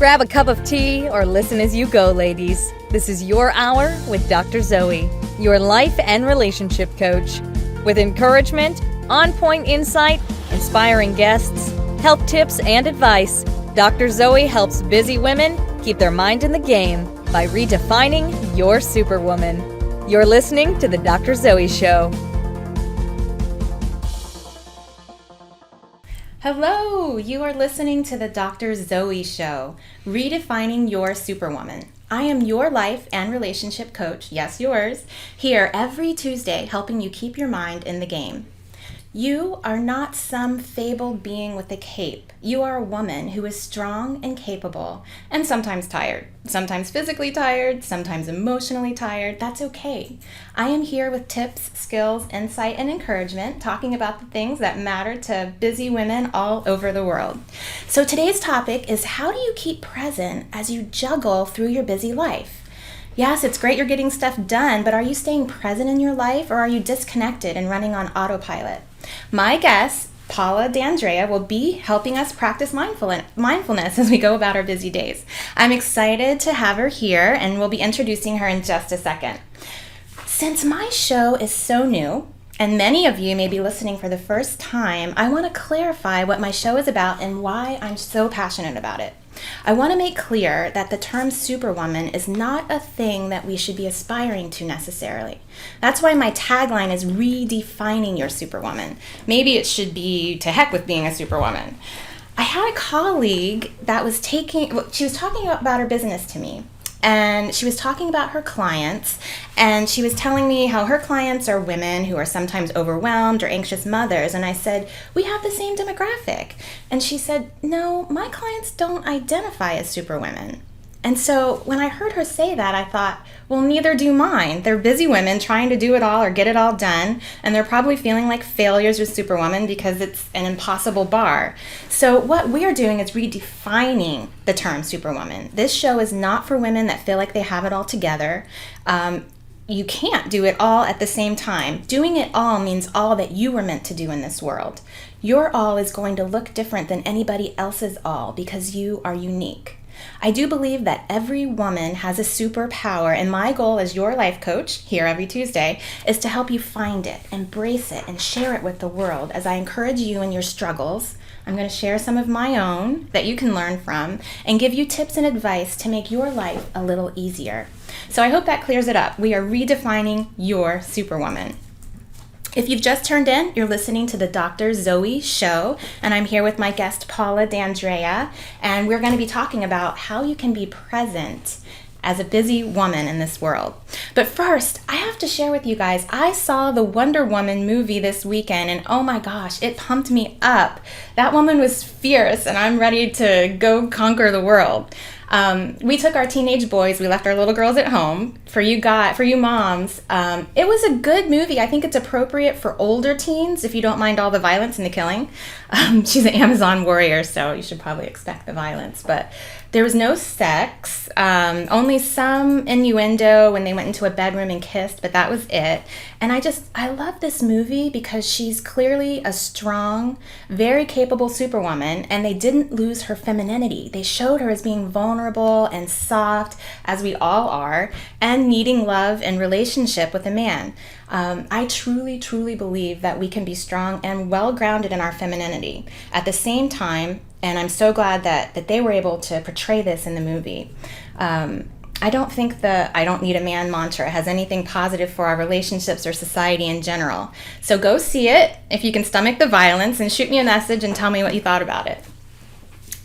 Grab a cup of tea or listen as you go, ladies. This is your hour with Dr. Zoe, your life and relationship coach. With encouragement, on-point insight, inspiring guests, health tips, and advice, Dr. Zoe helps busy women keep their mind in the game by redefining your superwoman. You're listening to The Dr. Zoe Show. Hello, you are listening to The Dr. Zoe Show, redefining your superwoman. I am your life and relationship coach, yes, yours, here every Tuesday helping you keep your mind in the game. You are not some fabled being with a cape. You are a woman who is strong and capable, and sometimes tired. Sometimes physically tired, sometimes emotionally tired. That's okay. I am here with tips, skills, insight, and encouragement, talking about the things that matter to busy women all over the world. So today's topic is, how do you keep present as you juggle through your busy life? Yes, it's great you're getting stuff done, but are you staying present in your life, or are you disconnected and running on autopilot? My guest, Paula DAndrea, will be helping us practice mindfulness as we go about our busy days. I'm excited to have her here, and we'll be introducing her in just a second. Since my show is so new, and many of you may be listening for the first time, I want to clarify what my show is about and why I'm so passionate about it. I want to make clear that the term superwoman is not a thing that we should be aspiring to necessarily. That's why my tagline is redefining your superwoman. Maybe it should be to heck with being a superwoman. I had a colleague that was she was talking about her business to me. And she was talking about her clients, and she was telling me how her clients are women who are sometimes overwhelmed or anxious mothers. And I said, we have the same demographic. And she said, no, my clients don't identify as superwomen. And so when I heard her say that, I thought, well, neither do mine. They're busy women trying to do it all or get it all done, and they're probably feeling like failures with Superwoman because it's an impossible bar. So what we're doing is redefining the term Superwoman. This show is not for women that feel like they have it all together. You can't do it all at the same time. Doing it all means all that you were meant to do in this world. Your all is going to look different than anybody else's all because you are unique. I do believe that every woman has a superpower, and my goal as your life coach here every Tuesday is to help you find it, embrace it, and share it with the world as I encourage you in your struggles. I'm going to share some of my own that you can learn from and give you tips and advice to make your life a little easier. So I hope that clears it up. We are redefining your superwoman. If you've just turned in, you're listening to the Dr. Zoe Show, and I'm here with my guest, Paula DAndrea, and we're going to be talking about how you can be present as a busy woman in this world. But first, I have to share with you guys, I saw the Wonder Woman movie this weekend, and oh my gosh, it pumped me up. That woman was fierce, and I'm ready to go conquer the world. We took our teenage boys, we left our little girls at home. For you moms, it was a good movie. I think it's appropriate for older teens if you don't mind all the violence and the killing. She's an Amazon warrior, so you should probably expect the violence. But there was no sex, only some innuendo when they went into a bedroom and kissed, but that was it. And I love this movie because she's clearly a strong, very capable superwoman, and they didn't lose her femininity. They showed her as being vulnerable and soft, as we all are, and needing love and relationship with a man. I truly, truly believe that we can be strong and well-grounded in our femininity at the same time, and I'm so glad that they were able to portray this in the movie. I don't think the "I don't need a man" mantra has anything positive for our relationships or society in general. So go see it if you can stomach the violence, and shoot me a message and tell me what you thought about it.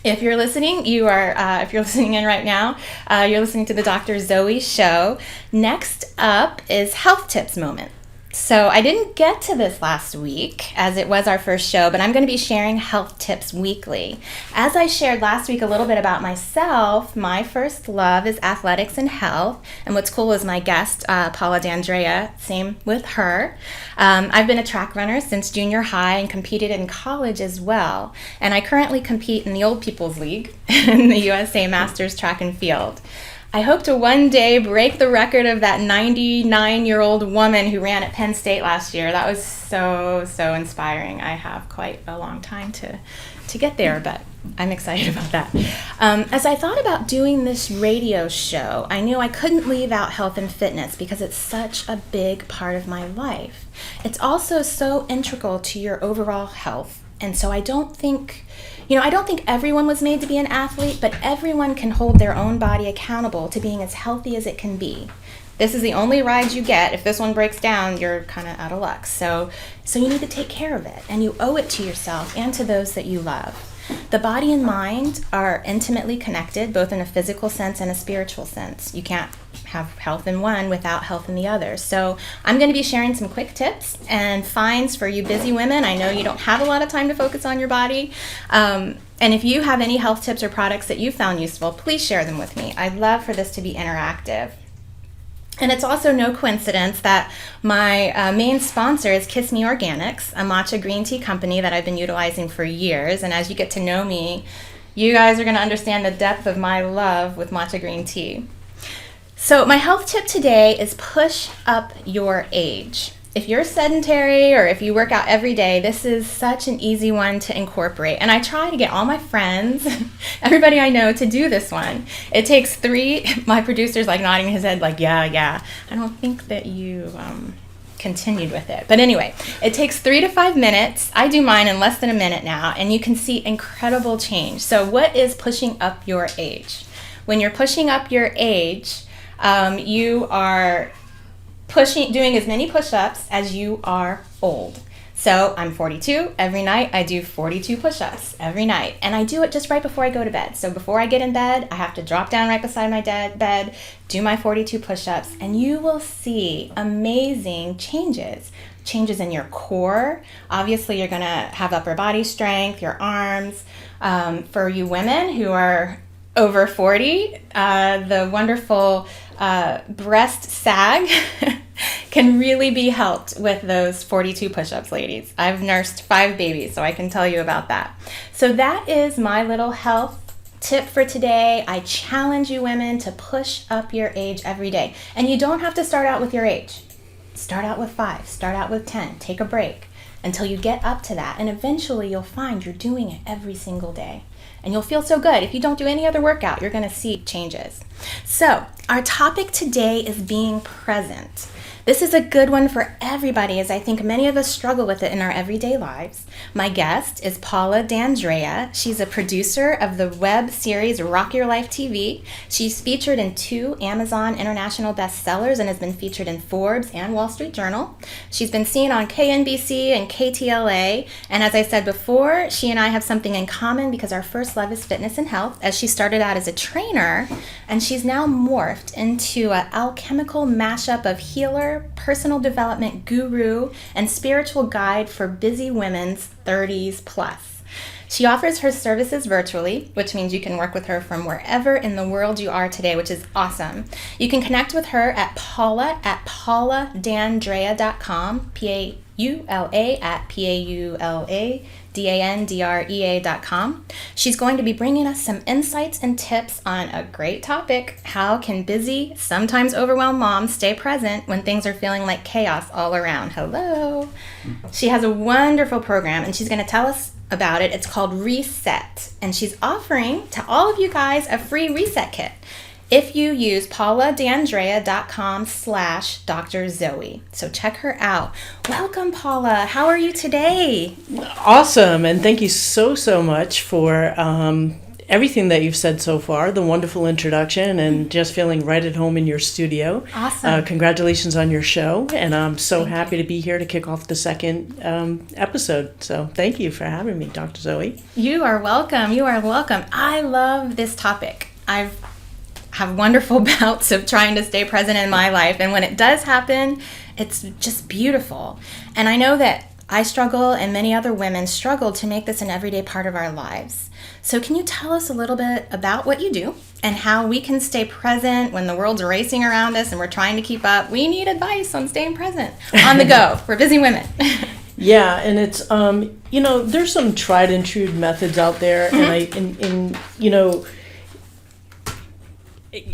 If you're listening, if you're listening in right now, you're listening to the Dr. Zoe Show. Next up is Health Tips Moment. So I didn't get to this last week as it was our first show, but I'm going to be sharing health tips weekly. As I shared last week a little bit about myself, my first love is athletics and health. And what's cool is my guest, Paula DAndrea, same with her. I've been a track runner since junior high and competed in college as well. And I currently compete in the Old People's League in the USA Masters Track and Field. I hope to one day break the record of that 99-year-old woman who ran at Penn State last year. That was so inspiring. I have quite a long time to get there, but I'm excited about that. As I thought about doing this radio show, I knew I couldn't leave out health and fitness because it's such a big part of my life. It's also so integral to your overall health. And so I don't think everyone was made to be an athlete, but everyone can hold their own body accountable to being as healthy as it can be. This is the only ride you get. If this one breaks down, you're kind of out of luck. So you need to take care of it, and you owe it to yourself and to those that you love. The body and mind are intimately connected, both in a physical sense and a spiritual sense. You can't have health in one without health in the other. So I'm going to be sharing some quick tips and finds for you busy women. I know you don't have a lot of time to focus on your body. And if you have any health tips or products that you found useful, please share them with me. I'd love for this to be interactive. And it's also no coincidence that my main sponsor is Kiss Me Organics, a matcha green tea company that I've been utilizing for years. And as you get to know me, you guys are going to understand the depth of my love with matcha green tea. So my health tip today is push up your age. If you're sedentary or if you work out every day, this is such an easy one to incorporate. And I try to get all my friends, everybody I know, to do this one. It takes 3, my producer's like nodding his head like, yeah. I don't think that you continued with it. But anyway, it takes 3 to 5 minutes. I do mine in less than a minute now, and you can see incredible change. So what is pushing up your age? When you're pushing up your age, you are doing as many push-ups as you are old. So I'm 42. Every night I do 42 push-ups every night. And I do it just right before I go to bed. So before I get in bed, I have to drop down right beside my bed, do my 42 push-ups, and you will see amazing changes. Changes in your core. Obviously, you're going to have upper body strength, your arms. For you women who are over 40, the wonderful breast sag can really be helped with those 42 push-ups, ladies. I've nursed 5 babies, so I can tell you about that. So that is my little health tip for today. I challenge you women to push up your age every day. And you don't have to start out with your age. Start out with 5, start out with 10, take a break until you get up to that. And eventually you'll find you're doing it every single day. And you'll feel so good. If you don't do any other workout, you're going to see changes. So our topic today is being present. This is a good one for everybody, as I think many of us struggle with it in our everyday lives. My guest is Paula DAndrea. She's a producer of the web series Rock Your Life TV. She's featured in 2 Amazon International bestsellers and has been featured in Forbes and Wall Street Journal. She's been seen on KNBC and KTLA. And as I said before, she and I have something in common because our first love is fitness and health, as she started out as a trainer, and she's now morphed into an alchemical mashup of healer, personal development guru, and spiritual guide for busy women's 30s plus. She offers her services virtually, which means you can work with her from wherever in the world you are today, which is awesome. You can connect with her at pauladandrea.com, pauladandrea.com. She's going to be bringing us some insights and tips on a great topic: how can busy, sometimes overwhelmed moms stay present when things are feeling like chaos all around? Hello. She has a wonderful program, and she's going to tell us about it. It's called Reset, and she's offering to all of you guys a free reset kit if you use pauladandrea.com/Dr. Zoe. So check her out. Welcome, Paula. How are you today? Awesome. And thank you so much for everything that you've said so far, the wonderful introduction, and just feeling right at home in your studio. Awesome. Congratulations on your show. And I'm so happy to be here to kick off the second episode. So thank you for having me, Dr. Zoe. You are welcome. You are welcome. I love this topic. I have wonderful bouts of trying to stay present in my life. And when it does happen, it's just beautiful. And I know that I struggle, and many other women struggle, to make this an everyday part of our lives. So can you tell us a little bit about what you do and how we can stay present when the world's racing around us and we're trying to keep up? We need advice on staying present on the go for busy women. Yeah, and it's there's some tried and true methods out there, and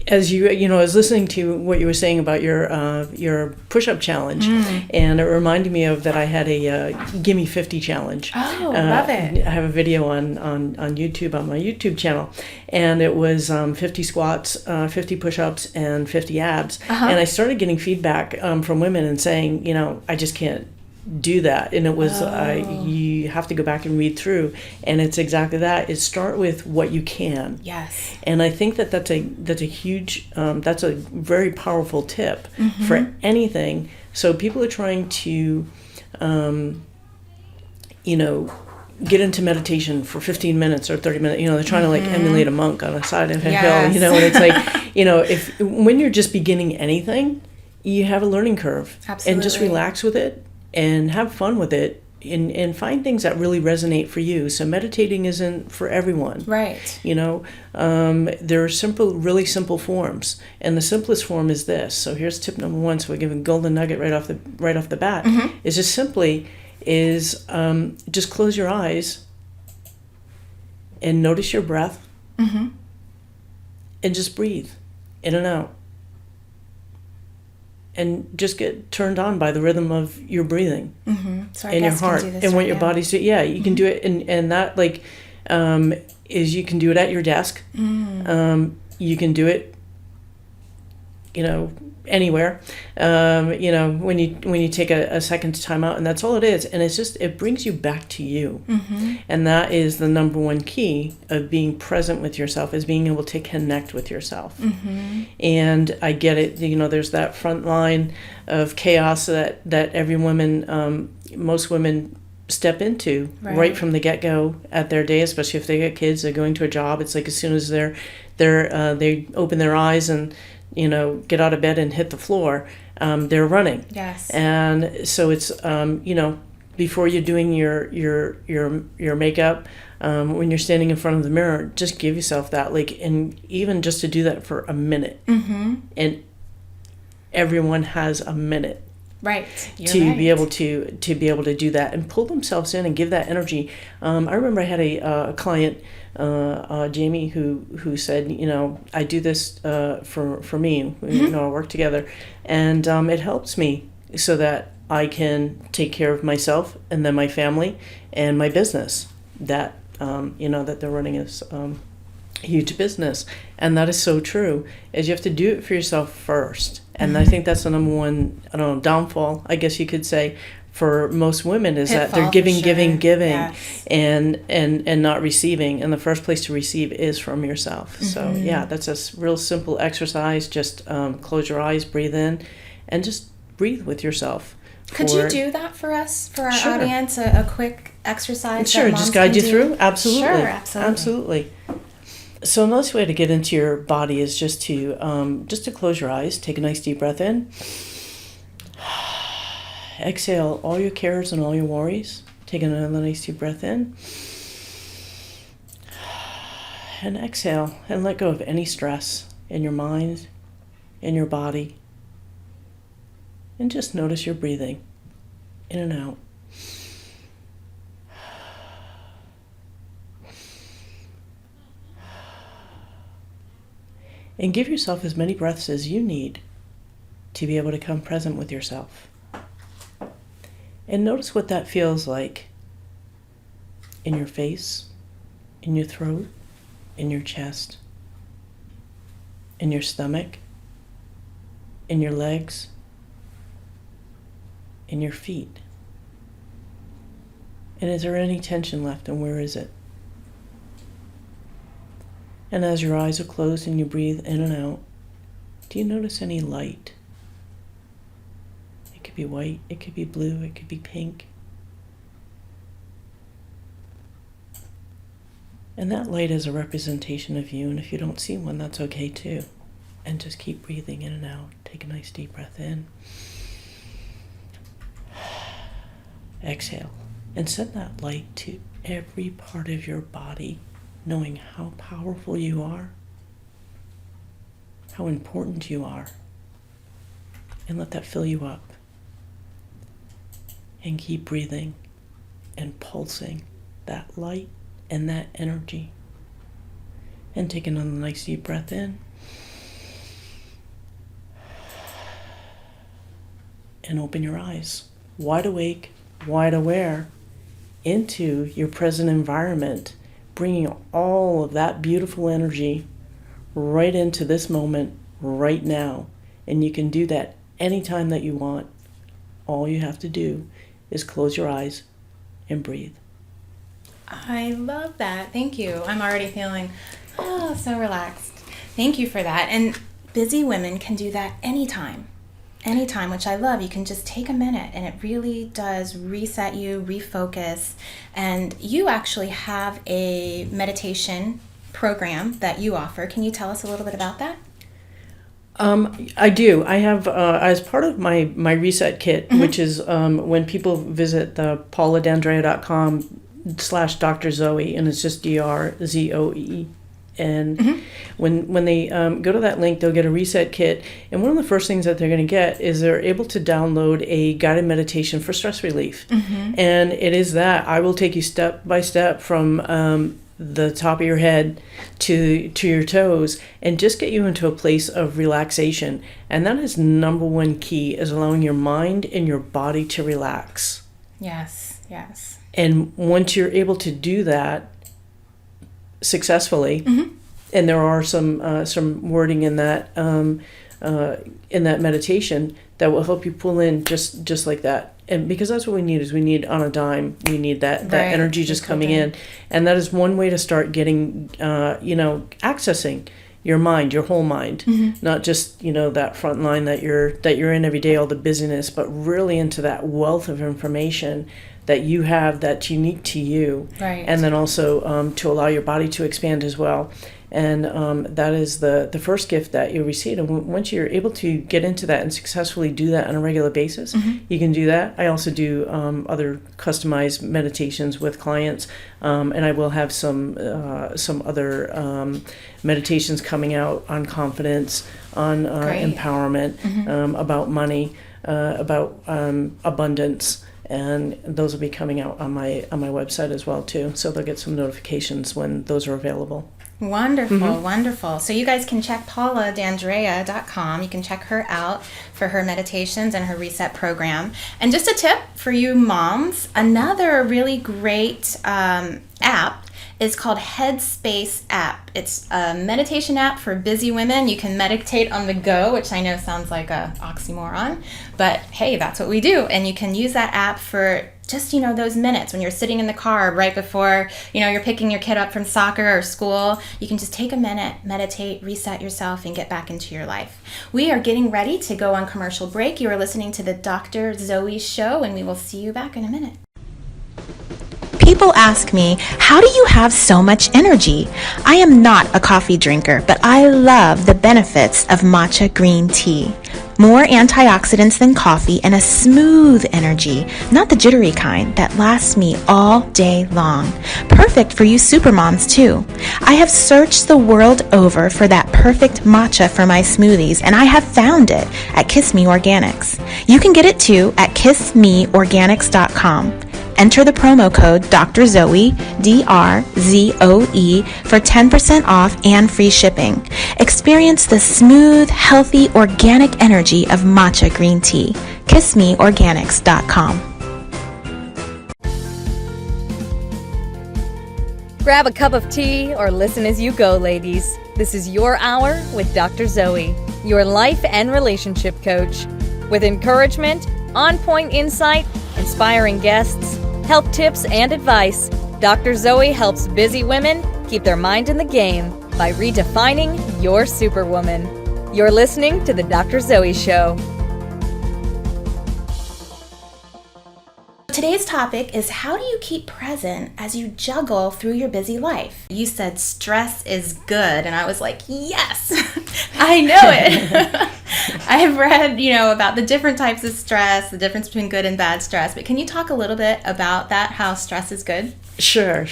as I was listening to what you were saying about your push-up challenge, and it reminded me of that I had a Gimme 50 challenge. Oh, love it. I have a video on YouTube, on my YouTube channel, and it was 50 squats, 50 push-ups, and 50 abs. And I started getting feedback from women and saying, I just can't do that. And it was you have to go back and read through, and it's exactly that. Is start with what you can. Yes. And I think that's a huge that's a very powerful tip for anything. So people are trying to get into meditation for 15 minutes or 30 minutes. They're trying to like emulate a monk on the side of a hill. And it's like if when you're just beginning anything, you have a learning curve. Absolutely. And just relax with it and have fun with it, and find things that really resonate for you. So meditating isn't for everyone. Right. There are really simple forms, and the simplest form is this. So here's tip number 1. So we're giving golden nugget right off the bat. Is just simply just close your eyes and notice your breath, and just breathe in and out. And just get turned on by the rhythm of your breathing and your heart and what your body's doing. Yeah, you can do it, and that is you can do it at your desk. You can do it, anywhere. When you take a second to time out, and that's all it is. And it brings you back to you. And that is the number one key of being present with yourself, is being able to connect with yourself. And I get it, there's that front line of chaos that every woman, most women step into right from the get-go at their day, especially if they get kids, they're going to a job. It's like as soon as they open their eyes and get out of bed and hit the floor, they're running. Yes. And so it's before you're doing your makeup, when you're standing in front of the mirror, just give yourself that, and even just to do that for a minute. And everyone has a minute. Right. Be able to do that and pull themselves in and give that energy. I remember I had a client, Jamie, who said, I do this for me. I work together, and it helps me so that I can take care of myself and then my family and my business. That that they're running is huge business, and that is so true. Is you have to do it for yourself first. And I think that's the number one, downfall, I guess you could say, for most women, is that they're giving, yes. and not receiving. And the first place to receive is from yourself. So that's a real simple exercise. Just close your eyes, breathe in, and just breathe with yourself. Could you do that for us, for our audience, a quick exercise? Sure, just guide you through? Absolutely. Sure, absolutely. So another way to get into your body is just to close your eyes, take a nice deep breath in. Exhale all your cares and all your worries. Take another nice deep breath in. And exhale and let go of any stress in your mind, in your body. And just notice your breathing in and out. And give yourself as many breaths as you need to be able to come present with yourself. And notice what that feels like in your face, in your throat, in your chest, in your stomach, in your legs, in your feet. And is there any tension left, and where is it? And as your eyes are closed and you breathe in and out, do you notice any light? It could be white, it could be blue, it could be pink. And that light is a representation of you, and if you don't see one, that's okay too. And just keep breathing in and out. Take a nice deep breath in. Exhale. And send that light to every part of your body, knowing how powerful you are, how important you are, and let that fill you up. And keep breathing and pulsing that light and that energy. And take another nice deep breath in. and open your eyes, wide awake, wide aware, into your present environment, bringing all of that beautiful energy right into this moment, right now. And you can do that anytime that you want. All you have to do is close your eyes and breathe. I love that. Thank you. I'm already feeling so relaxed. Thank you for that. And busy women can do that anytime, which I love. You can just take a minute and it really does reset you, refocus. And you actually have a meditation program that you offer. Can you tell us a little bit about that? I do. I have, as part of my Reset Kit, which is when people visit the PaulaDAndrea.com/Dr. Zoe, and it's just DRZOE. And when they go to that link, they'll get a Reset Kit. And one of the first things that they're going to get is they're able to download a guided meditation for stress relief. And it is that. I will take you step by step from the top of your head to your toes and just get you into a place of relaxation. And that is number one key, is allowing your mind and your body to relax. Yes. And once you're able to do that successfully, and there are some wording in that meditation that will help you pull in just like that. And because that's what we need, is we need on a dime, we need that energy just coming in. And that is one way to start getting, accessing your mind, your whole mind, not just, that front line that you're in every day, all the busyness, but really into that wealth of information that you have that's unique to you. Right. And then also to allow your body to expand as well. And that is the first gift that you'll receive. And once you're able to get into that and successfully do that on a regular basis, you can do that. I also do other customized meditations with clients, and I will have some other meditations coming out on confidence, on empowerment, about money, about abundance. And those will be coming out on my website as well too. So they'll get some notifications when those are available. Wonderful. So you guys can check PaulaDAndrea.com. You can check her out for her meditations and her Reset program. And just a tip for you moms, another really great app is called Headspace app. It's a meditation app for busy women. You can meditate on the go, which I know sounds like a oxymoron, but hey, that's what we do. And you can use that app for just, those minutes when you're sitting in the car right before, you're picking your kid up from soccer or school. You can just take a minute, meditate, reset yourself, and get back into your life. We are getting ready to go on commercial break. You are listening to the Dr. Zoe Show, and we will see you back in a minute. People ask me, how do you have so much energy? I am not a coffee drinker, but I love the benefits of matcha green tea. More antioxidants than coffee and a smooth energy, not the jittery kind that lasts me all day long. Perfect for you supermoms too. I have searched the world over for that perfect matcha for my smoothies, and I have found it at Kiss Me Organics. You can get it too at kissmeorganics.com. Enter the promo code Dr. Zoe, DRZOE, for 10% off and free shipping. Experience the smooth, healthy, organic energy of matcha green tea. KissMeOrganics.com. Grab a cup of tea or listen as you go, ladies. This is your hour with Dr. Zoe, your life and relationship coach. With encouragement, on-point insight, inspiring guests, health tips, and advice, Dr. Zoe helps busy women keep their mind in the game by redefining your superwoman. You're listening to The Dr. Zoe Show. Today's topic is, how do you keep present as you juggle through your busy life? You said stress is good, and I was like, yes, I know it. I've read, about the different types of stress, the difference between good and bad stress, but can you talk a little bit about that, how stress is good? Sure.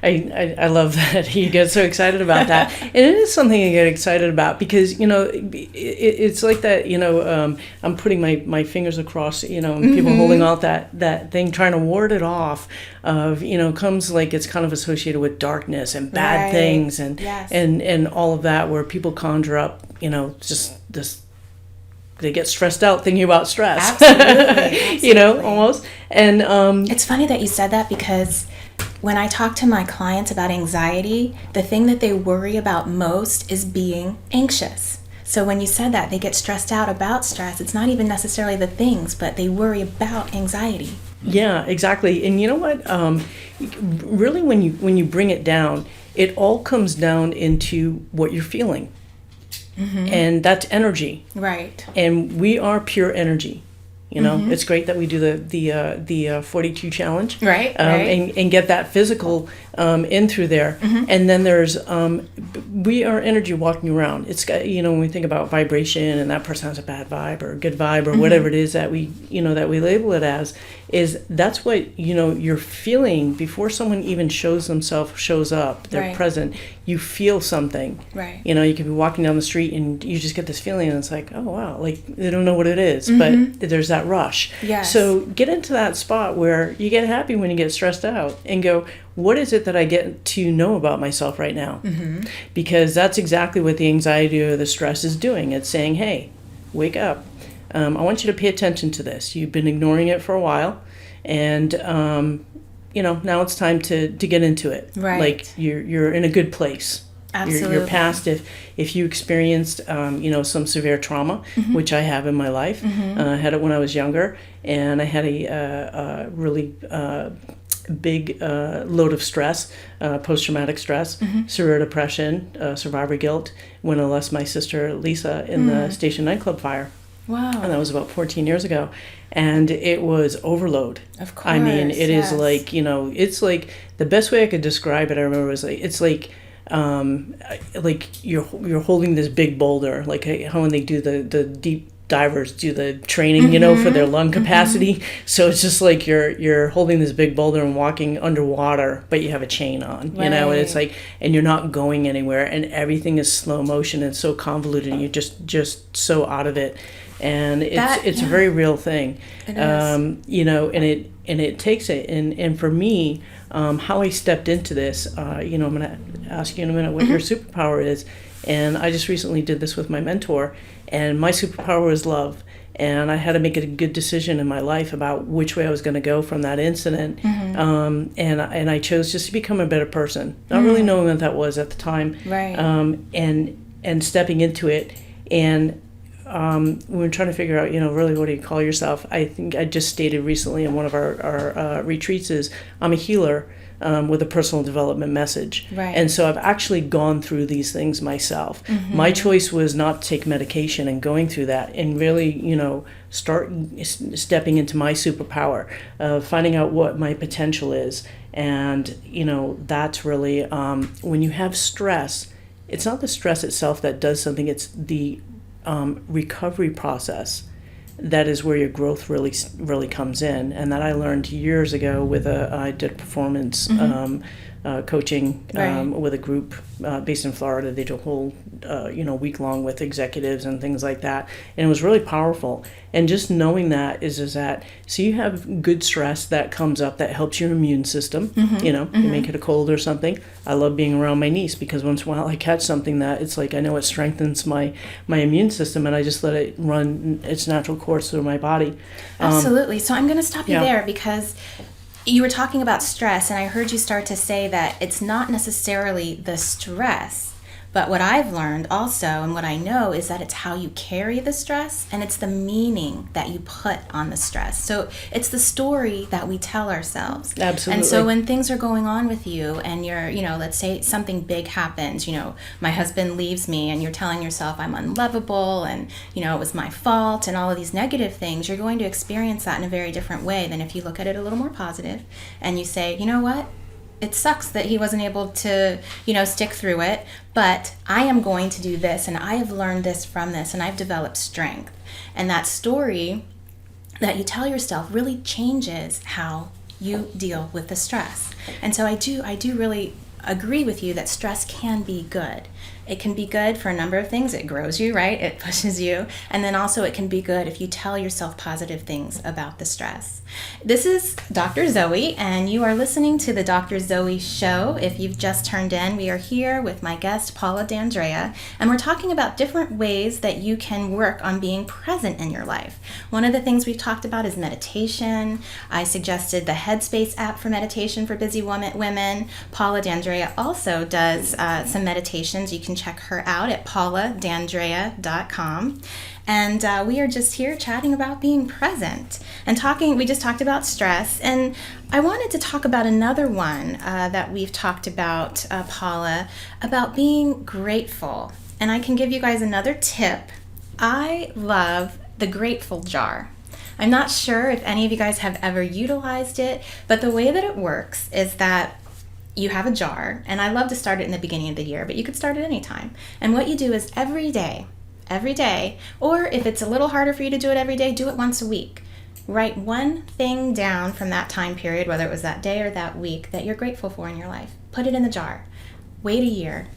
I love that you get so excited about that. And it is something you get excited about because, it's like that, I'm putting my fingers across, and people holding out that thing, trying to ward it off of, comes like it's kind of associated with darkness and bad things and all of that, where people conjure up, just this they get stressed out thinking about stress. Absolutely. You know, almost. And it's funny that you said that, because when I talk to my clients about anxiety, the thing that they worry about most is being anxious. So when you said that, they get stressed out about stress. It's not even necessarily the things, but they worry about anxiety. yeah, exactly. And you know what? Really, when you bring it down, it all comes down into what you're feeling. And that's energy. Right. And we are pure energy. You know, it's great that we do the 42 challenge, Right, right. And get that physical in through there. And then there's we are energy walking around. It's got, you know, when we think about vibration and that person has a bad vibe or a good vibe or whatever it is that we label it as, is that's what, you know, you're feeling before someone even shows up, they're Right. present. You feel something. Right. You know, you could be walking down the street and you just get this feeling, and it's like, oh wow, like they don't know what it is, but there's that rush. Yes. So get into that spot where you get happy when you get stressed out and go, what is it that I get to know about myself right now? Because that's exactly what the anxiety or the stress is doing. It's saying, hey, wake up. I want you to pay attention to this. You've been ignoring it for a while, and you know, now it's time to get into it. Right. Like you're in a good place. Absolutely. You're past if you experienced you know, some severe trauma, which I have in my life. I had it when I was younger, and I had a really big load of stress, post-traumatic stress, severe depression, survivor guilt, when I lost my sister Lisa in the Station nightclub fire. Wow. And that was about 14 years ago. And it was overload. Of course. I mean, it is yes. like, you know, it's like, the best way I could describe it, I remember, was like, it's like you're holding this big boulder, like how when they do the deep divers do the training, you know, for their lung capacity. So it's just like you're holding this big boulder and walking underwater, but you have a chain on, you know, and it's like, and you're not going anywhere, and everything is slow motion and so convoluted, and you're just so out of it. And it's a very real thing. It is. You know, and it takes it. And for me, how I stepped into this, you know, I'm going to ask you in a minute what your superpower is. And I just recently did this with my mentor, and my superpower was love. And I had to make a good decision in my life about which way I was going to go from that incident. And I chose just to become a better person, not really knowing what that was at the time. Right. And stepping into it. And we were trying to figure out, you know, really, what do you call yourself? I think I just stated recently in one of our retreats is I'm a healer with a personal development message. Right. And so I've actually gone through these things myself. My choice was not to take medication and going through that, and really, you know, start stepping into my superpower of finding out what my potential is. And, you know, that's really, when you have stress, it's not the stress itself that does something, it's the recovery process that is where your growth really comes in. And that I learned years ago with I did performance coaching with a group based in Florida. They did a whole week long with executives and things like that, and it was really powerful. And just knowing that is that, so you have good stress that comes up that helps your immune system. You make it a cold or something. I love being around my niece, because once in a while I catch something that it's like, I know it strengthens my immune system, and I just let it run its natural course through my body. Absolutely. So I'm going to stop you yeah. there, because you were talking about stress, and I heard you start to say that it's not necessarily the stress, but what I've learned also, and what I know, is that it's how you carry the stress, and it's the meaning that you put on the stress. So it's the story that we tell ourselves. Absolutely. And so when things are going on with you, and you're, let's say something big happens, my husband leaves me, and you're telling yourself I'm unlovable, and, it was my fault, and all of these negative things, you're going to experience that in a very different way than if you look at it a little more positive, and you say, you know what? It sucks that he wasn't able to, stick through it, but I am going to do this, and I have learned this from this, and I've developed strength. And that story that you tell yourself really changes how you deal with the stress. And so I do really agree with you that stress can be good. It can be good for a number of things. It grows you, right? It pushes you. And then also it can be good if you tell yourself positive things about the stress. This is Dr. Zoe, and you are listening to the Dr. Zoe Show. If you've just turned in, we are here with my guest, Paula DAndrea, and we're talking about different ways that you can work on being present in your life. One of the things we've talked about is meditation. I suggested the Headspace app for meditation for busy women. Paula DAndrea also does some meditations. You can check her out at pauladandrea.com. And we are just here chatting about being present and talking. We just talked about stress, and I wanted to talk about another one that we've talked about, Paula, about being grateful. And I can give you guys another tip. I love the grateful jar. I'm not sure if any of you guys have ever utilized it, but the way that it works is that you have a jar, and I love to start it in the beginning of the year, but you could start it anytime. And what you do is every day, or if it's a little harder for you to do it every day, do it once a week. Write one thing down from that time period, whether it was that day or that week, that you're grateful for in your life. Put it in the jar. Wait a year.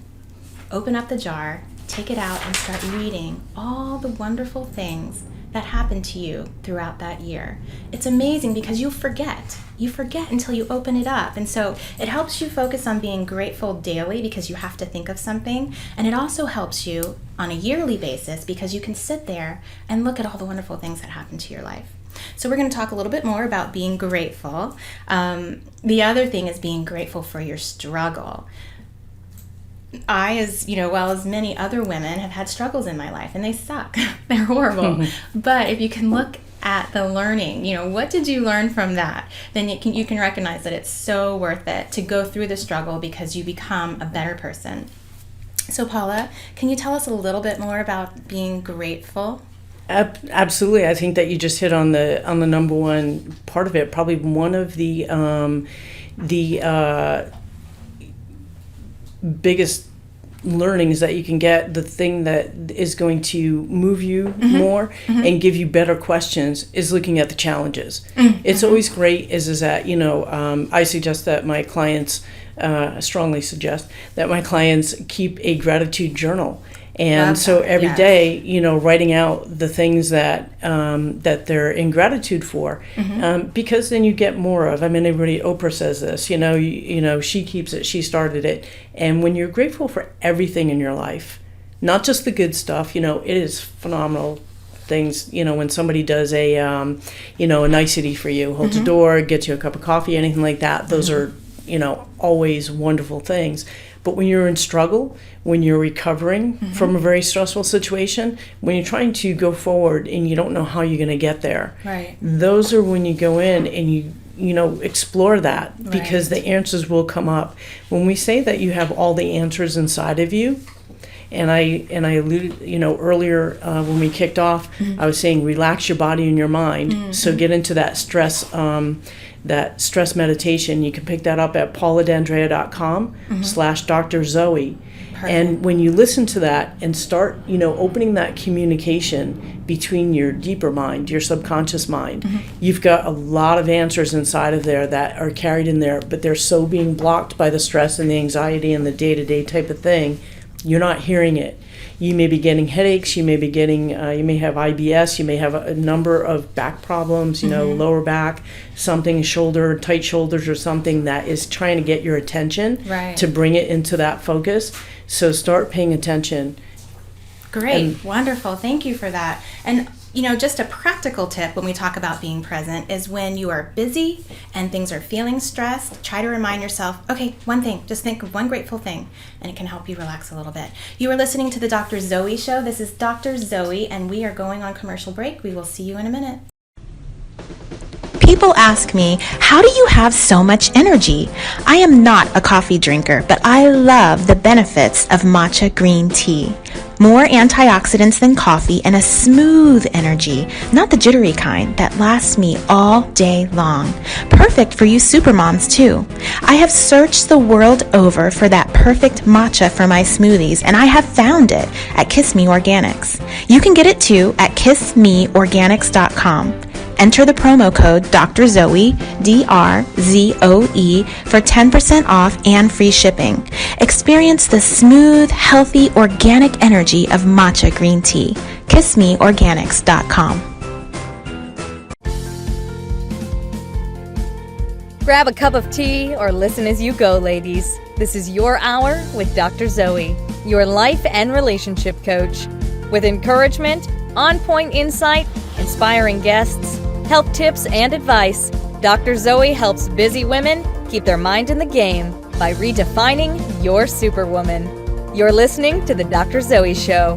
Open up the jar, take it out, and start reading all the wonderful things that happened to you throughout that year. It's amazing because you forget. You forget until you open it up. And so it helps you focus on being grateful daily because you have to think of something. And it also helps you on a yearly basis because you can sit there and look at all the wonderful things that happened to your life. So we're going to talk a little bit more about being grateful. The other thing is being grateful for your struggle. I, as many other women, have had struggles in my life, and they suck. They're horrible. But if you can look at the learning, what did you learn from that? Then you can recognize that it's so worth it to go through the struggle because you become a better person. So Paula, can you tell us a little bit more about being grateful? Absolutely. I think that you just hit on the number one part of it. Probably one of the biggest learnings that you can get, the thing that is going to move you more and give you better questions, is looking at the challenges. It's always great is that, I suggest that my clients, strongly suggest that my clients keep a gratitude journal. And so every day, writing out the things that that they're in gratitude for, because then you get more of. Oprah says this. She keeps it. She started it. And when you're grateful for everything in your life, not just the good stuff, it is phenomenal things. When somebody does a nicety for you, holds a door, gets you a cup of coffee, anything like that. Those are always wonderful things. But when you're in struggle, when you're recovering from a very stressful situation, when you're trying to go forward and you don't know how you're going to get there, right, those are when you go in and you explore that, because the answers will come up. When we say that you have all the answers inside of you, and I alluded, earlier when we kicked off, I was saying relax your body and your mind. So get into that stress meditation. You can pick that up at pauladandrea.com/Dr. Zoe. Perfect. And when you listen to that and start, opening that communication between your deeper mind, your subconscious mind, you've got a lot of answers inside of there that are carried in there, but they're so being blocked by the stress and the anxiety and the day-to-day type of thing, you're not hearing it. You may be getting headaches, you may be getting, you may have IBS, you may have a number of back problems, lower back, something, shoulder, tight shoulders or something that is trying to get your attention to bring it into that focus. So start paying attention. Great, wonderful, thank you for that. And just a practical tip when we talk about being present is when you are busy and things are feeling stressed, try to remind yourself, okay, one thing, just think of one grateful thing, and it can help you relax a little bit. You are listening to the Dr. Zoe Show. This is Dr. Zoe, and we are going on commercial break. We will see you in a minute. People ask me, how do you have so much energy? I am not a coffee drinker, but I love the benefits of matcha green tea. More antioxidants than coffee and a smooth energy, not the jittery kind that lasts me all day long. Perfect for you supermoms too. I have searched the world over for that perfect matcha for my smoothies, and I have found it at Kiss Me Organics. You can get it too at kissmeorganics.com. Enter the promo code Dr. Zoe, DRZOE, for 10% off and free shipping. Experience the smooth, healthy, organic energy of matcha green tea. KissMeOrganics.com. Grab a cup of tea or listen as you go, ladies. This is your hour with Dr. Zoe, your life and relationship coach. With encouragement, on-point insight, inspiring guests, health tips, and advice, Dr. Zoe helps busy women keep their mind in the game by redefining your superwoman. You're listening to The Dr. Zoe Show.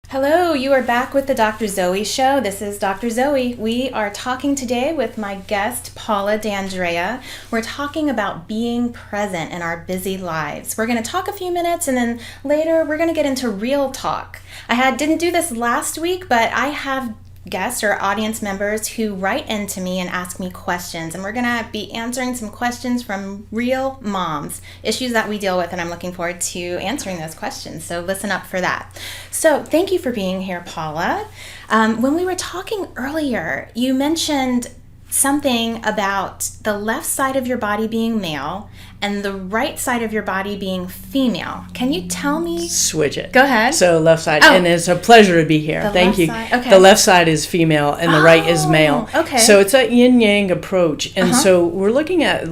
Hello, you are back with the Dr. Zoe Show. This is Dr. Zoe. We are talking today with my guest, Paula DAndrea. We're talking about being present in our busy lives. We're going to talk a few minutes, and then later we're going to get into real talk. Didn't do this last week, but I have guests or audience members who write into me and ask me questions, and we're going to be answering some questions from real moms, issues that we deal with, and I'm looking forward to answering those questions, so listen up for that. So thank you for being here, Paula. When we were talking earlier, you mentioned something about the left side of your body being male and the right side of your body being female. Can you tell me? Switch it. Go ahead. So left side, Oh. and it's a pleasure to be here. The Thank left you. side, okay. The left side is female and the right is male. Okay. So it's a yin-yang approach. And so we're looking at,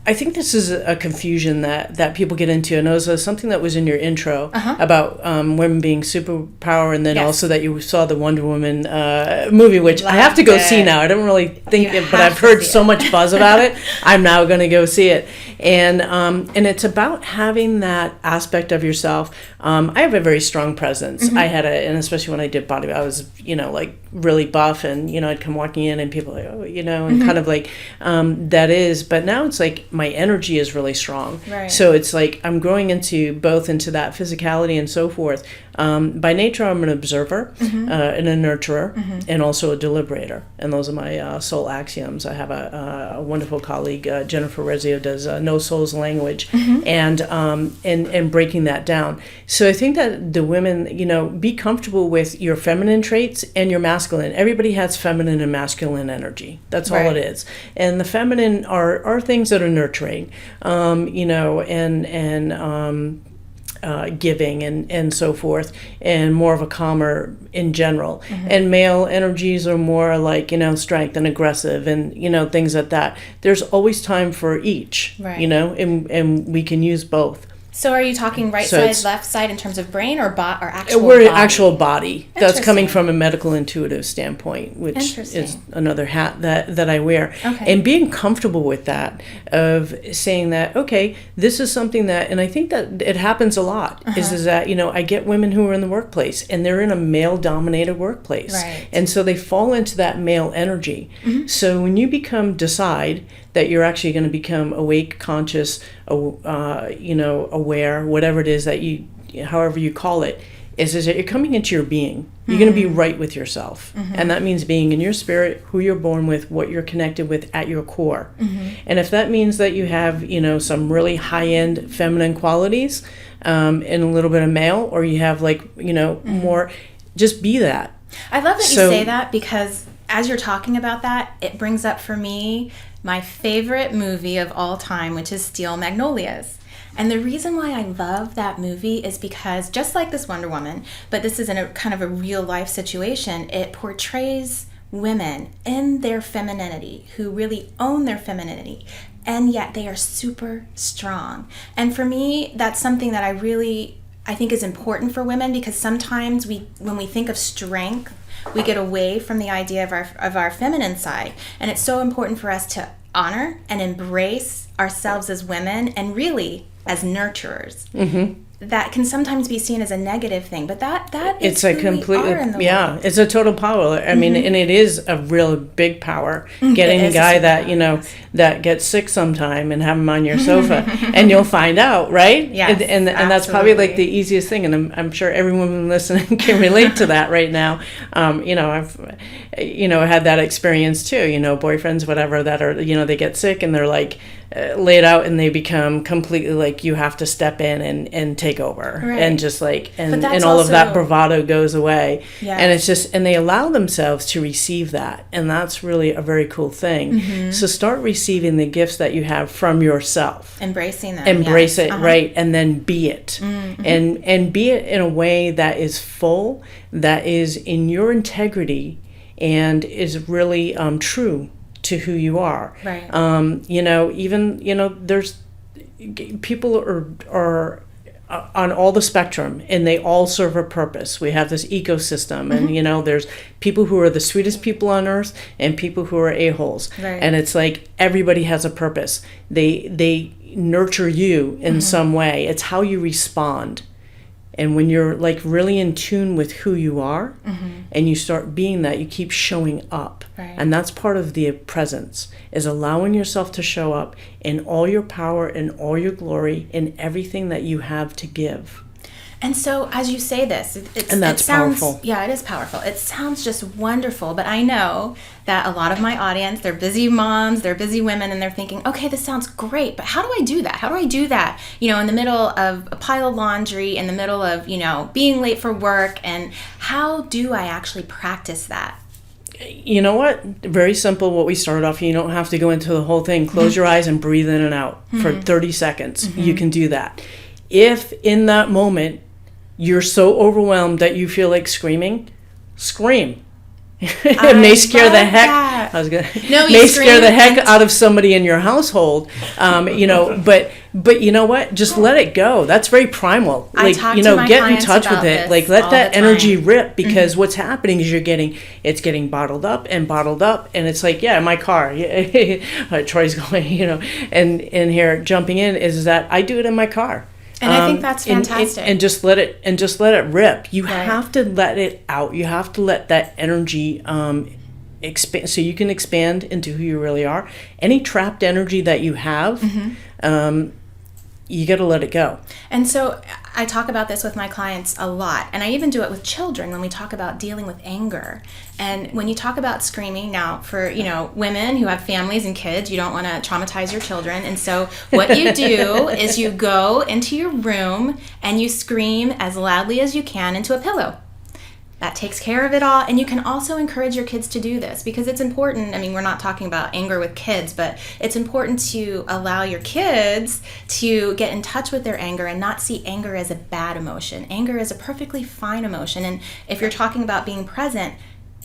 I think this is a confusion that people get into, and it was something that was in your intro about women being superpower, and then Yes. also that you saw the Wonder Woman movie, which I have to go see now. I don't really think You it, but have I've to heard see so it. much buzz about it. I'm now going to go see it, and it's about having that aspect of yourself. I have a very strong presence. I had and especially when I did body, I was really buff, and I'd come walking in, and people were like, and kind of like that is. But now it's like my energy is really strong. Right. So it's like I'm growing into that physicality and so forth. By nature, I'm an observer, and a nurturer, and also a deliberator. And those are my soul axioms. I have a wonderful colleague, Jennifer Rezzio, does No Soul's Language, and breaking that down. So I think that the women, be comfortable with your feminine traits and your masculine. Everybody has feminine and masculine energy. That's all Right. it is. And the feminine are things that are nurturing, giving and so forth, and more of a calmer in general. And male energies are more like, strength and aggressive and, things like that. There's always time for each, Right. And we can use both. So are you talking right So side, it's- left side in terms of brain or actual We're body? actual body. That's coming Interesting. from a medical intuitive standpoint, which Interesting. is another hat that I wear. Okay. And being comfortable with that, of saying that, okay, this is something that, and I think that it happens a lot, is that, I get women who are in the workplace and they're in a male-dominated workplace. Right. And so they fall into that male energy. So when you decide that you're actually going to become awake, conscious, aware, whatever it is that however you call it, is that you're coming into your being. You're going to be right with yourself. And that means being in your spirit, who you're born with, what you're connected with at your core. And if that means that you have, some really high-end feminine qualities, and a little bit of male, or you have more, just be that. I love that So- you say that, because as you're talking about that, it brings up for me my favorite movie of all time, which is Steel Magnolias. And the reason why I love that movie is because, just like this Wonder Woman, but this is in a kind of a real life situation, it portrays women in their femininity, who really own their femininity, and yet they are super strong. And for me, that's something that I think is important for women, because sometimes when we think of strength, we get away from the idea of our feminine side. And it's so important for us to honor and embrace ourselves as women, and really as nurturers. That can sometimes be seen as a negative thing, but that It's is a who complete, we are in the world. it's a total power. I mean, and it is a real big power. Getting It a is guy a that, superpower. that gets sick sometime and have him on your sofa, and you'll find out, right? Yes, and that's probably like absolutely. the easiest thing, and I'm sure every woman listening can relate to that right now. I've had that experience too. Boyfriends, whatever, that are they get sick and they're like, laid out, and they become completely like you have to step in and take over, Right. and just like and that's all of that also- bravado goes away. Yes. And it's just, and they allow themselves to receive that, and that's really a very cool thing. Mm-hmm. So start receiving the gifts that you have from yourself. Embracing them. Embrace yes. it, Uh-huh. right, and then be it. Mm-hmm. And be it in a way that is full, that is in your integrity, and is really true to who you are. Right. There's people are on all the spectrum, and they all serve a purpose. We have this ecosystem, and there's people who are the sweetest people on earth, and people who are a-holes. Right. And it's like everybody has a purpose. They nurture you in some way. It's how you respond. And when you're like really in tune with who you are, and you start being that, you keep showing up. Right. And that's part of the presence, is allowing yourself to show up in all your power and all your glory in everything that you have to give. And so, as you say this, And that's it sounds, powerful. Yeah, it is powerful. It sounds just wonderful. But I know that a lot of my audience, they're busy moms, they're busy women, and they're thinking, okay, this sounds great, but how do I do that? How do I do that? In the middle of a pile of laundry, in the middle of, being late for work, and how do I actually practice that? You know what? Very simple. What we started off, you don't have to go into the whole thing. Close your eyes and breathe in and out for 30 seconds. You can do that. If in that moment you're so overwhelmed that you feel like screaming, scream. It may scare the heck. that. I was gonna. No, you may scare scream the heck and- out of somebody in your household. But you know what? Just let it go. That's very primal. I talk to my get in clients touch with about it. this Like let all that the energy time. rip, because what's happening is it's getting bottled up, and it's like, yeah, my car. Troy's going, and here jumping in is that I do it in my car. And I think that's fantastic. And just let it rip. You Right. have to let it out. You have to let that energy expand, so you can expand into who you really are. Any trapped energy that you have, you got to let it go. And so I talk about this with my clients a lot, and I even do it with children when we talk about dealing with anger. And when you talk about screaming, now for women who have families and kids, you don't want to traumatize your children, and so what you do is you go into your room and you scream as loudly as you can into a pillow. That takes care of it all. And you can also encourage your kids to do this, because it's important. I mean, we're not talking about anger with kids, but it's important to allow your kids to get in touch with their anger and not see anger as a bad emotion. Anger is a perfectly fine emotion. And if you're talking about being present,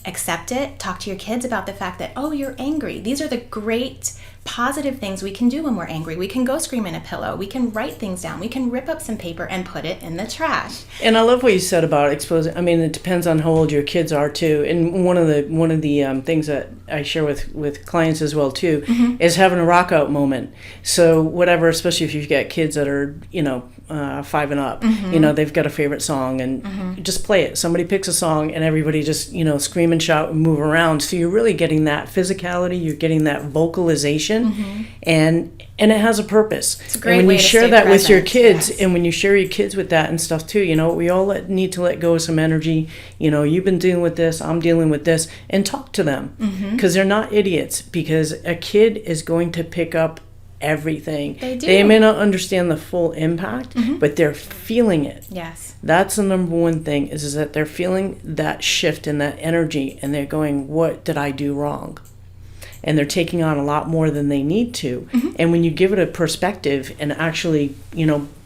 accept it. Talk to your kids about the fact that, oh, you're angry. These are the great positive things we can do when we're angry. We can go scream in a pillow. We can write things down. We can rip up some paper and put it in the trash. And I love what you said about exposing. I mean, it depends on how old your kids are too. And one of the things that I share with clients as well too is having a rock out moment. So whatever, especially if you've got kids that are 5 and up, they've got a favorite song, and just play it. Somebody picks a song, and everybody just scream and shout and move around. So you're really getting that physicality. You're getting that vocalization, and it has a purpose. It's a great and when way you to share stay that with your present, kids, yes. and when you share your kids with that and stuff too, we all need to let go of some energy. You've been dealing with this, I'm dealing with this, and talk to them, because they're not idiots. Because a kid is going to pick up everything. They do. They may not understand the full impact, but they're feeling it. Yes. That's the number one thing, is that they're feeling that shift in that energy, and they're going, what did I do wrong? And they're taking on a lot more than they need to. And when you give it a perspective and actually,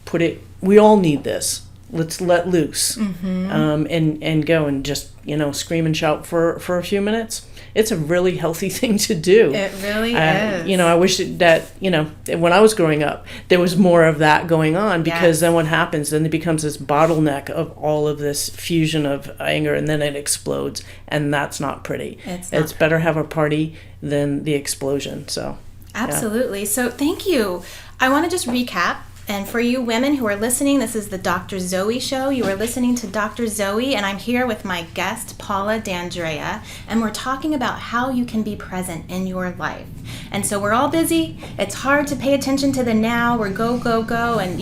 put it, we all need this. Let's let loose, and go and just, scream and shout for a few minutes. It's a really healthy thing to do. It really is. I wish that, when I was growing up, there was more of that going on, because then what happens, then it becomes this bottleneck of all of this fusion of anger, and then it explodes, and that's not pretty. It's better have a party than the explosion. So Absolutely. So thank you. I want to just recap. And for you women who are listening, this is the Dr. Zoe Show. You are listening to Dr. Zoe, and I'm here with my guest, Paula DAndrea, and we're talking about how you can be present in your life. And so we're all busy. It's hard to pay attention to the now. We're go, go, go, and,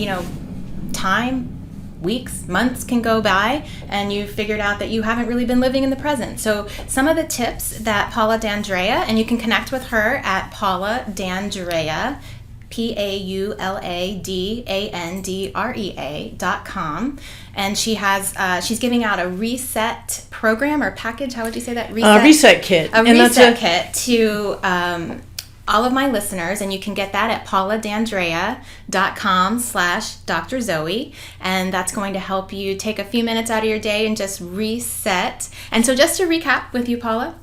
time, weeks, months can go by, and you figured out that you haven't really been living in the present. So some of the tips that Paula DAndrea, and you can connect with her at Paula DAndrea, PaulaDAndrea.com. And she's giving out a reset program or package. How would you say that? Reset kit. A reset kit to all of my listeners, and you can get that at PaulaDAndrea.com/Dr. Zoe, and that's going to help you take a few minutes out of your day and just reset. And so just to recap with you, Paula,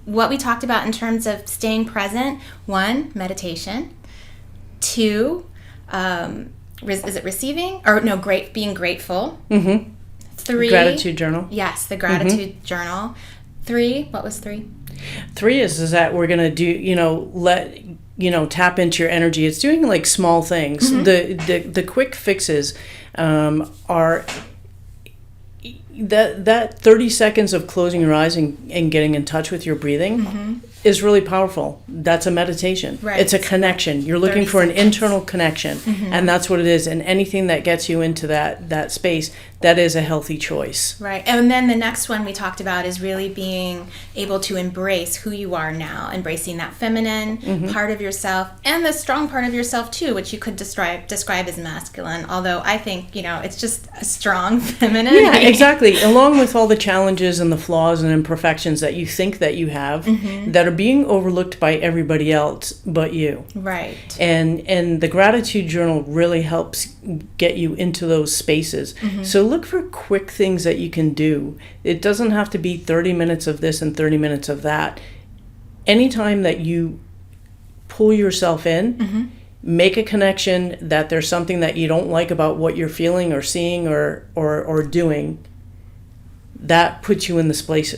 what we talked about in terms of staying present: 1, meditation; 2, is it receiving? Or no, being grateful. 3, gratitude journal. Yes, the gratitude journal. 3, what was 3? 3 is that we're going to do, tap into your energy. It's doing like small things. The quick fixes are that 30 seconds of closing your eyes and getting in touch with your breathing is really powerful. That's a meditation. Right. It's a connection. You're looking for an internal connection, and that's what it is. And anything that gets you into that space, that is a healthy choice. Right. And then the next one we talked about is really being able to embrace who you are now, embracing that feminine part of yourself and the strong part of yourself too, which you could describe as masculine, although I think, it's just a strong feminine. Yeah, exactly. Along with all the challenges and the flaws and imperfections that you think that you have that are being overlooked by everybody else but you. Right. And the gratitude journal really helps get you into those spaces. So look for quick things that you can do. It doesn't have to be 30 minutes of this and 30 minutes of that. Anytime that you pull yourself in, make a connection that there's something that you don't like about what you're feeling or seeing or doing, that puts you in this place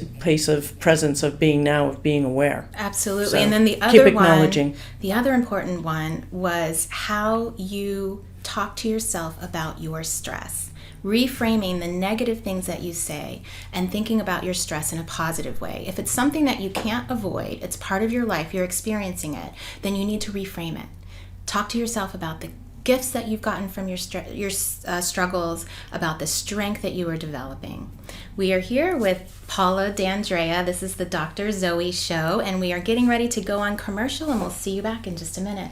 of presence of being aware. Absolutely. So and then the other keep acknowledging. The other important one was how you talk to yourself about your stress. Reframing the negative things that you say and thinking about your stress in a positive way. If it's something that you can't avoid, it's part of your life, you're experiencing it, then you need to reframe it. Talk to yourself about the gifts that you've gotten from your struggles, about the strength that you are developing. We are here with Paula DAndrea. This is the Dr. Zoe Show, and we are getting ready to go on commercial, and we'll see you back in just a minute.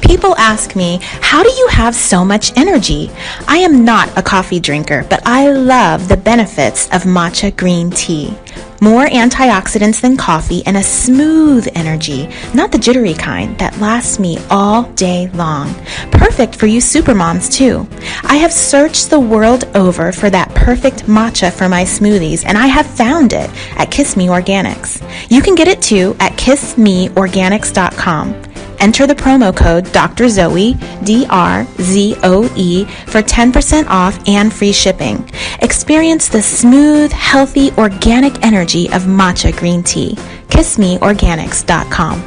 People ask me, how do you have so much energy? I am not a coffee drinker, but I love the benefits of matcha green tea. More antioxidants than coffee and a smooth energy, not the jittery kind that lasts me all day long. Perfect for you supermoms too. I have searched the world over for that perfect matcha for my smoothies, and I have found it at Kiss Me Organics. You can get it too at kissmeorganics.com. Enter the promo code Dr. Zoe, DRZOE, for 10% off and free shipping. Experience the smooth, healthy, organic energy of matcha green tea. KissMeOrganics.com.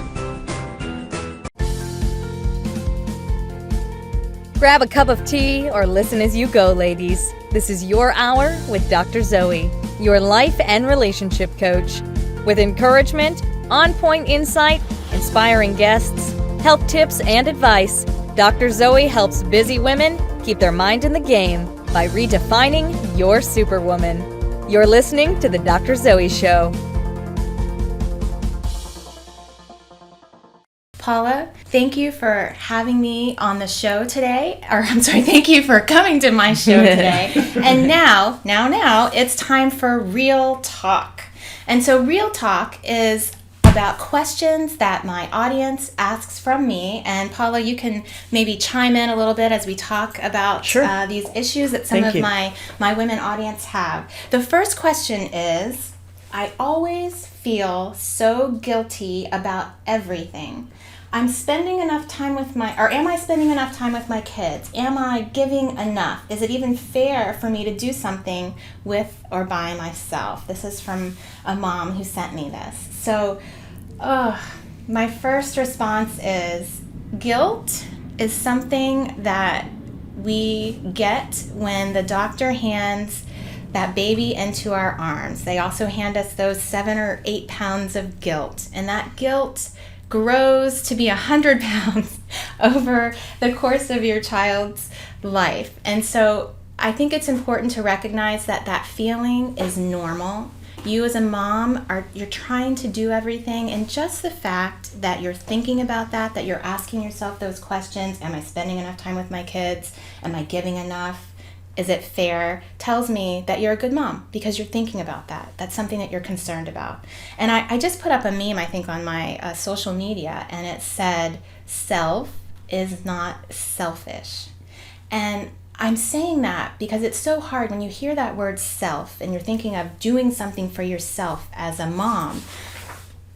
Grab a cup of tea or listen as you go, ladies. This is your hour with Dr. Zoe, your life and relationship coach. With encouragement, on-point insight, inspiring guests, health tips, and advice, Dr. Zoe helps busy women keep their mind in the game by redefining your superwoman. You're listening to The Dr. Zoe Show. Paula, thank you for having me on the show today. Thank you for coming to my show today. And now, it's time for Real Talk. And so Real Talk is about questions that my audience asks from me. And Paula, you can maybe chime in a little bit as we talk about these issues that some of my women audience have. The first question is, I always feel so guilty about everything. Am I spending enough time with my kids? Am I giving enough? Is it even fair for me to do something with or by myself? This is from a mom who sent me this. So, my first response is guilt is something that we get when the doctor hands that baby into our arms. They also hand us those 7 or 8 pounds of guilt, and that guilt grows to be 100 pounds over the course of your child's life. And so I think it's important to recognize that that feeling is normal. You as a mom you're trying to do everything, and just the fact that you're thinking about that you're asking yourself those questions, am I spending enough time with my kids? Am I giving enough? Is it fair? Tells me that you're a good mom because you're thinking about that. That's something that you're concerned about. And I just put up a meme, I think, on my social media, and it said, self is not selfish. And I'm saying that because it's so hard when you hear that word self and you're thinking of doing something for yourself as a mom.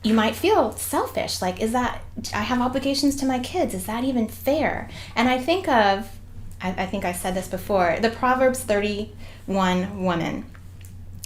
You might feel selfish, like, I have obligations to my kids, is that even fair? And I think I said this before, the Proverbs 31 woman.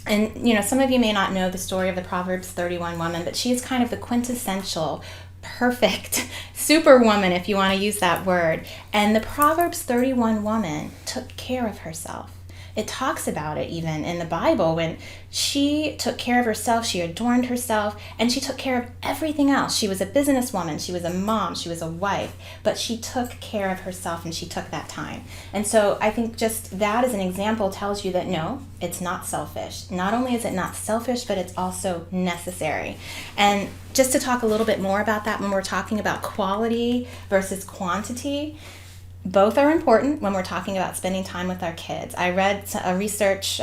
And, some of you may not know the story of the Proverbs 31 woman, but she is kind of the quintessential, perfect superwoman, if you want to use that word. And the Proverbs 31 woman took care of herself. It talks about it even in the Bible when she took care of herself, she adorned herself, and she took care of everything else. She was a businesswoman, she was a mom, she was a wife, but she took care of herself and she took that time. And so I think just that as an example tells you that no, it's not selfish. Not only is it not selfish, but it's also necessary. And just to talk a little bit more about that when we're talking about quality versus quantity, both are important when we're talking about spending time with our kids. I read a research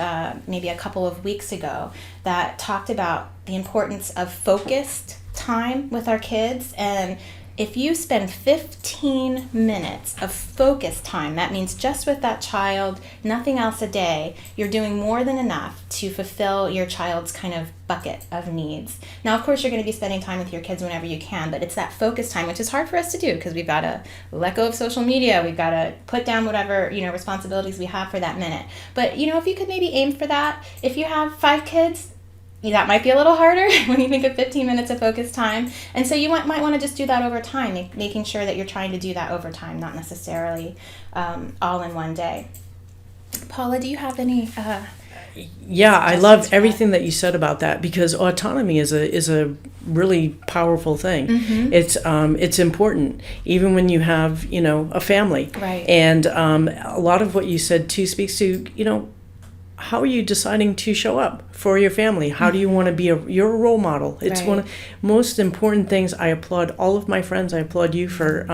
maybe a couple of weeks ago that talked about the importance of focused time with our kids. And if you spend 15 minutes of focused time, that means just with that child, nothing else a day, you're doing more than enough to fulfill your child's kind of bucket of needs. Now, of course, you're going to be spending time with your kids whenever you can, but it's that focused time, which is hard for us to do because we've got to let go of social media. We've got to put down whatever, responsibilities we have for that minute. But, if you could maybe aim for that, if you have 5 kids, that might be a little harder when you think of 15 minutes of focused time. And so you might want to just do that over time, making sure that you're trying to do that over time, not necessarily all in one day. Paula, do you have any... Yeah, I love everything that you said about that because autonomy is a really powerful thing. Mm-hmm. It's important even when you have, a family. Right. And a lot of what you said too speaks to, how are you deciding to show up for your family? How do you want to be you're a role model? It's right. one of the most important things. I applaud all of my friends. I applaud you for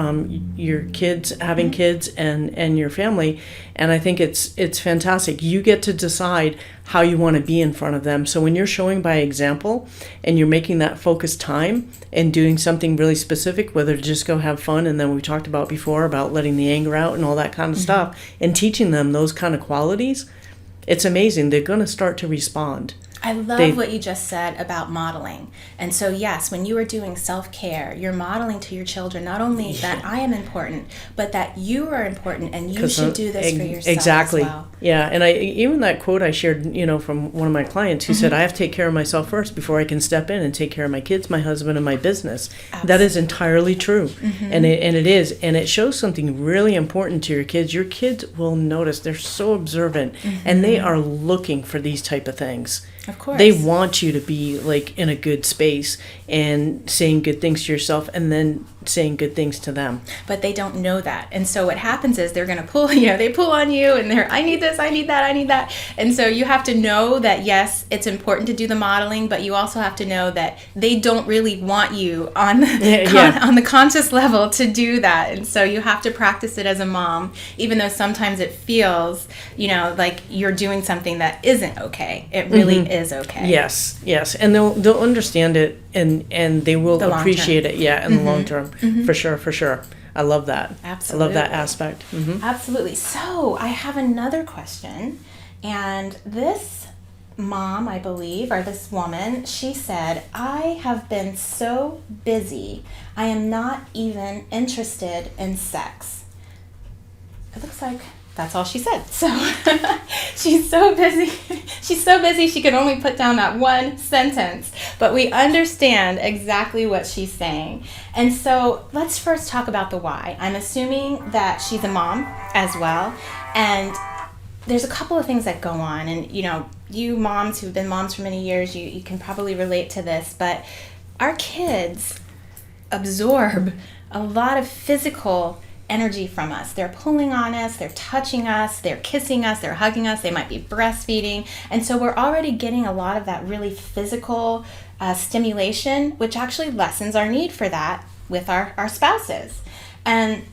your kids, having kids and your family. And I think it's fantastic. You get to decide how you want to be in front of them. So when you're showing by example and you're making that focused time and doing something really specific, whether to just go have fun, and then we talked about before about letting the anger out and all that kind of stuff, and teaching them those kind of qualities, it's amazing. They're going to start to respond. I love what you just said about modeling. And so, yes, when you are doing self-care, you're modeling to your children not only that I am important, but that you are important and you should do this for yourself exactly. as well. Yeah, and even that quote I shared, from one of my clients who said, I have to take care of myself first before I can step in and take care of my kids, my husband, and my business. Absolutely. That is entirely true. And it is. And it shows something really important to your kids. Your kids will notice. They're so observant, and they are looking for these type of things. Of course. They want you to be in a good space and saying good things to yourself and then saying good things to them. But they don't know that. And so what happens is they're going to pull, they pull on you and they're, I need this, I need that, I need that. And so you have to know that, yes, it's important to do the modeling, but you also have to know that they don't really want you on on the conscious level to do that. And so you have to practice it as a mom, even though sometimes it feels, like you're doing something that isn't okay. It really is okay. Yes. And they'll understand it and they will appreciate it, in the long term. For sure. I love that. Absolutely. I love that aspect. Absolutely. So I have another question, and this mom, I believe, or this woman, she said, I have been so busy, I am not even interested in sex. It looks like that's all she said. So she's so busy. She's so busy she can only put down that one sentence. But we understand exactly what she's saying. And so let's first talk about the why. I'm assuming that she's a mom as well. And there's a couple of things that go on. And, you moms who've been moms for many years, you can probably relate to this. But our kids absorb a lot of physical energy from us. They're pulling on us, they're touching us, they're kissing us, they're hugging us, they might be breastfeeding. And so we're already getting a lot of that really physical stimulation, which actually lessens our need for that with our spouses. And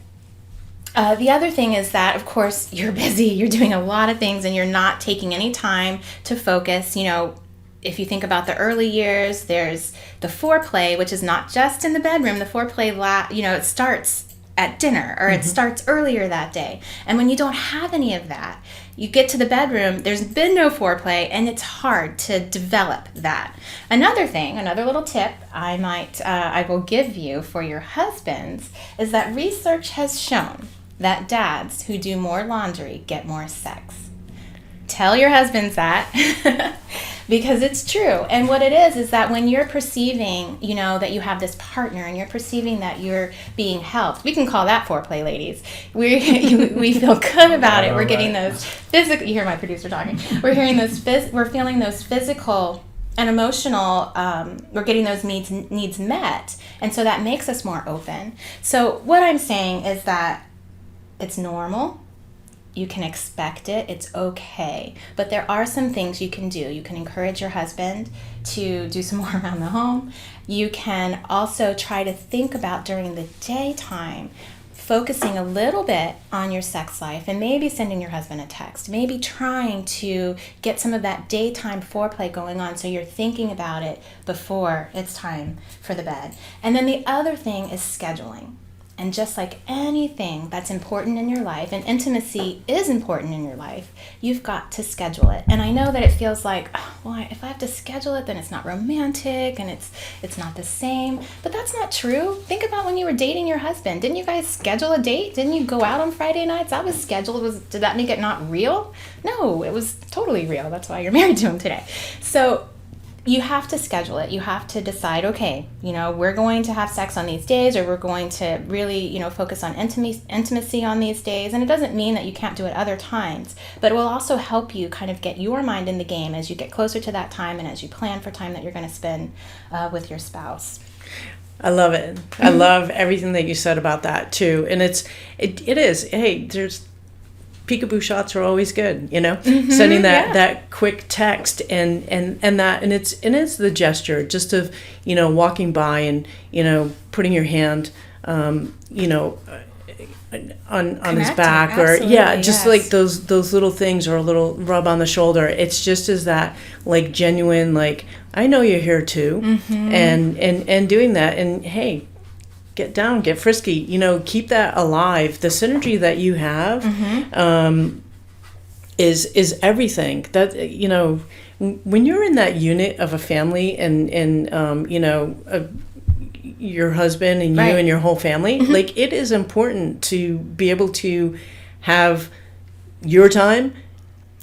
the other thing is that, of course, you're busy, you're doing a lot of things, and you're not taking any time to focus. You know, if you think about the early years, there's the foreplay, which is not just in the bedroom. The foreplay, it starts at dinner, or it starts earlier that day. And when you don't have any of that, you get to the bedroom, there's been no foreplay, and it's hard to develop that. Another little tip I will give you for your husbands is that research has shown that dads who do more laundry get more sex. Tell your husbands that because it's true. And what it is that when you're perceiving, that you have this partner and you're perceiving that you're being helped, we can call that foreplay, ladies. We feel good about it. We're getting those physical, you hear my producer talking. We're feeling those physical and emotional, we're getting those needs met. And so that makes us more open. So what I'm saying is that it's normal. You can expect it. It's okay. But there are some things you can do. You can encourage your husband to do some more around the home. You can also try to think about during the daytime, focusing a little bit on your sex life and maybe sending your husband a text. Maybe trying to get some of that daytime foreplay going on so you're thinking about it before it's time for the bed. And then the other thing is scheduling. And just like anything that's important in your life, and intimacy is important in your life, you've got to schedule it. And I know that it feels like, if I have to schedule it, then it's not romantic and it's not the same. But that's not true. Think about when you were dating your husband. Didn't you guys schedule a date? Didn't you go out on Friday nights? That was scheduled. Did that make it not real? No, it was totally real. That's why you're married to him today. So you have to schedule it. You have to decide, okay, we're going to have sex on these days, or we're going to really, focus on intimacy on these days. And it doesn't mean that you can't do it other times, but it will also help you kind of get your mind in the game as you get closer to that time and as you plan for time that you're going to spend with your spouse. I love it. I love everything that you said about that too. And it is, hey, there's peekaboo shots are always good, sending that quick text and it's the gesture just of, walking by and, putting your hand, on his back, or just like those little things, or a little rub on the shoulder. It's just as that like genuine, like, I know you're here too, and doing that, and hey, get down, get frisky, keep that alive. The synergy that you have is everything. That, when you're in that unit of a family and your husband and you and your whole family, like, it is important to be able to have your time,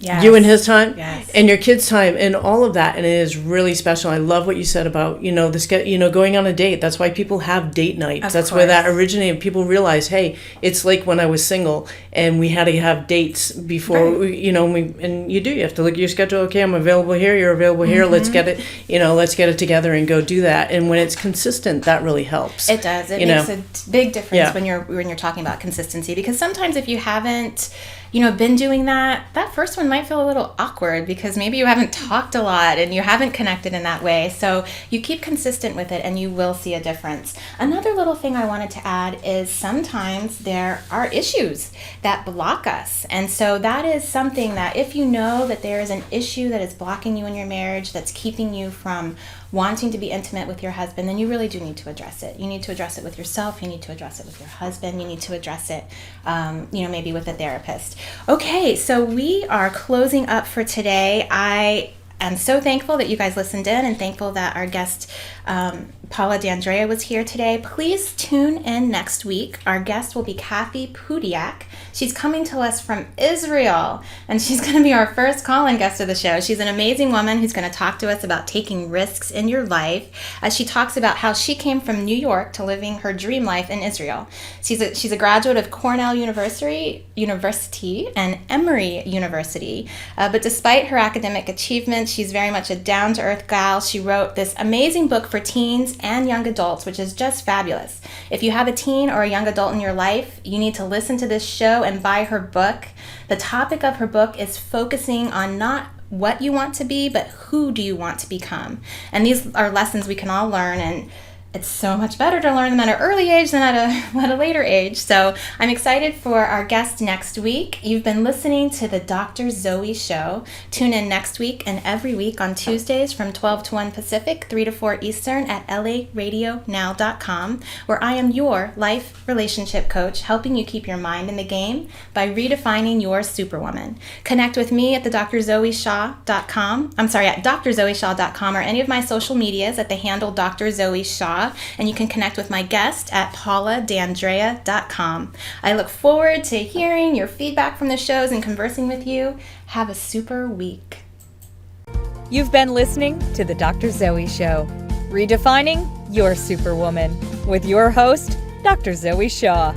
you and his time, and your kids' time, and all of that, and it is really special. I love what you said about going on a date. That's why people have date nights. That's where that originated. People realize, hey, it's like when I was single and we had to have dates before. You have to look at your schedule. Okay, I'm available here. You're available here. Let's get it. Let's get it together and go do that. And when it's consistent, that really helps. It does. It makes a big difference when you're talking about consistency, because sometimes if you haven't been doing that first one might feel a little awkward because maybe you haven't talked a lot and you haven't connected in that way. So you keep consistent with it and you will see a difference. Another little thing I wanted to add is sometimes there are issues that block us. And so that is something that if you know that there is an issue that is blocking you in your marriage, that's keeping you from wanting to be intimate with your husband, then you really do need to address it. You need to address it with yourself. You need to address it with your husband. You need to address it, maybe with a therapist. Okay, so we are closing up for today. I am so thankful that you guys listened in, and thankful that our guest, Paula DAndrea, was here today. Please tune in next week. Our guest will be Kathy Pudiak. She's coming to us from Israel, and she's going to be our first call-in guest of the show. She's an amazing woman who's going to talk to us about taking risks in your life, as she talks about how she came from New York to living her dream life in Israel. She's a graduate of Cornell University and Emory University, but despite her academic achievements, She's very much a down-to-earth gal. She wrote this amazing book for teens and young adults, which is just fabulous. If you have a teen or a young adult in your life, you need to listen to this show and buy her book. The topic of her book is focusing on not what you want to be, but who do you want to become. And these are lessons we can all learn, and it's so much better to learn them at an early age than at a later age. So I'm excited for our guest next week. You've been listening to the Dr. Zoe Show. Tune in next week and every week on Tuesdays from 12 to 1 Pacific, 3 to 4 Eastern at laradionow.com, where I am your life relationship coach, helping you keep your mind in the game by redefining your superwoman. Connect with me at drzoeshaw.com. at drzoeshaw.com or any of my social medias at the handle Dr. Zoe Shaw. And you can connect with my guest at paulaDAndrea.com. I look forward to hearing your feedback from the shows and conversing with you. Have a super week. You've been listening to The Dr. Zoe Show, redefining your superwoman, with your host, Dr. Zoe Shaw.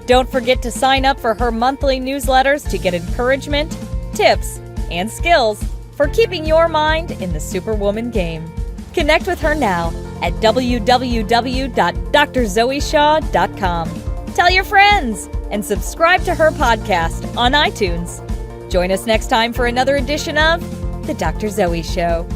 Don't forget to sign up for her monthly newsletters to get encouragement, tips, and skills for keeping your mind in the superwoman game. Connect with her now at www.drzoeshaw.com. Tell your friends and subscribe to her podcast on iTunes. Join us next time for another edition of The Dr. Zoe Show.